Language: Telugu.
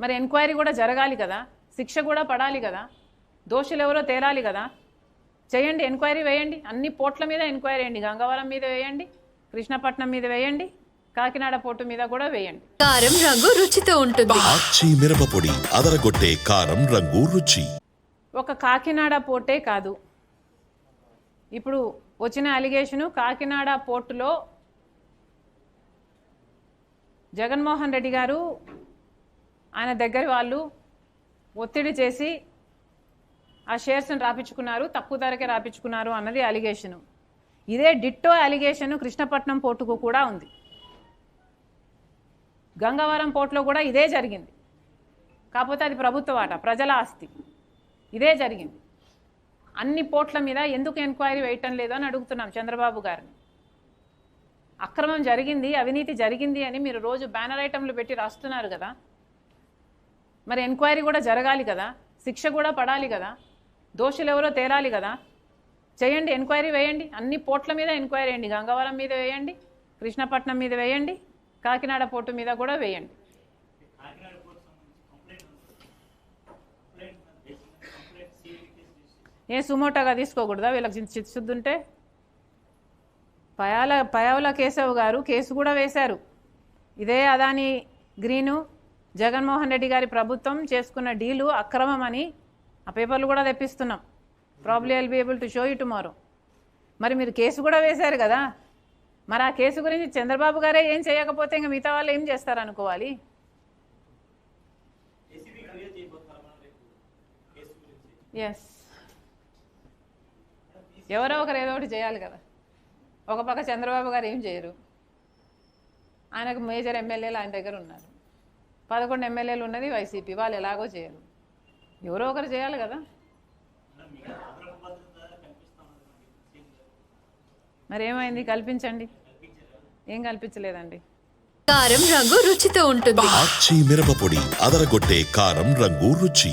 మరి ఎంక్వైరీ కూడా జరగాలి కదా, శిక్ష కూడా పడాలి కదా, దోషులు ఎవరో తేలాలి కదా. చేయండి, ఎంక్వైరీ వేయండి. అన్ని పోర్ట్ల మీద ఎంక్వైరీ వేయండి. గంగవరం మీద వేయండి, కృష్ణపట్నం మీద వేయండి, కాకినాడ పోర్టు మీద కూడా వేయండి. కారం రంగు రుచితో ఉంటుంది. మిరపపొడి అదరగొట్టే కారం రంగు రుచి. ఒక కాకినాడ పోర్టే కాదు, ఇప్పుడు వచ్చిన అలిగేషను కాకినాడ పోర్టులో జగన్మోహన్ రెడ్డి గారు ఆయన దగ్గర వాళ్ళు ఒత్తిడి చేసి ఆ షేర్స్ని రాపించుకున్నారు, తక్కువ ధరకే రాపించుకున్నారు అన్నది అలిగేషను. ఇదే డిట్టో అలిగేషను కృష్ణపట్నం పోర్టుకు కూడా ఉంది. గంగవరం పోర్టులో కూడా ఇదే జరిగింది. కాకపోతే అది ప్రభుత్వ వాటా, ప్రజల ఆస్తి. ఇదే జరిగింది. అన్ని పోర్ట్ల మీద ఎందుకు ఎంక్వైరీ వేయటం లేదు అని అడుగుతున్నాం చంద్రబాబు గారిని. అక్రమం జరిగింది, అవినీతి జరిగింది అని మీరు రోజు బ్యానర్ ఐటంలు పెట్టి రాస్తున్నారు కదా, మరి ఎంక్వైరీ కూడా జరగాలి కదా, శిక్ష కూడా పడాలి కదా, దోషులు ఎవరో తేలాలి కదా. చేయండి, ఎంక్వైరీ వేయండి. అన్ని పోర్ట్ల మీద ఎంక్వైరీ వేయండి. గంగవరం మీద వేయండి, కృష్ణపట్నం మీద వేయండి, కాకినాడ పోర్టు మీద కూడా వేయండి. ఏ సుమోటోగా తీసుకోకూడదా వీళ్ళకి చిత్శుద్ధి ఉంటే? పయావుల కేశవ్ గారు కేసు కూడా వేశారు. ఇదే అదాని గ్రీను జగన్మోహన్ రెడ్డి గారి ప్రభుత్వం చేసుకున్న డీలు అక్రమం అని ఆ పేపర్లు కూడా తెప్పిస్తున్నాం. Probably I'll be able to show you tomorrow. మరి మీరు కేసు కూడా వేశారు కదా, మరి ఆ కేసు గురించి చంద్రబాబు గారే ఏం చేయకపోతే ఇంకా మిగతా వాళ్ళు ఏం చేస్తారు అనుకోవాలి? ఎస్, ఎవరో ఒకరు ఏదో ఒకటి చేయాలి కదా. ఒక పక్క చంద్రబాబు గారు ఏం చేయరు, ఆయనకు మేజర్ ఎమ్మెల్యేలు ఆయన దగ్గర ఉన్నారు. 11 ఎమ్మెల్యేలు ఉన్నది వైసీపీ, వాళ్ళు ఎలాగో చేయరు. ఎవరో ఒకరు చేయాలి కదా. మరి ఏమైంది? కల్పించండి. ఏం కల్పించలేదండి. కారం రంగు రుచితో ఉంటుంది. మిరపపొడి అదరగొట్టే కారం రంగు రుచి.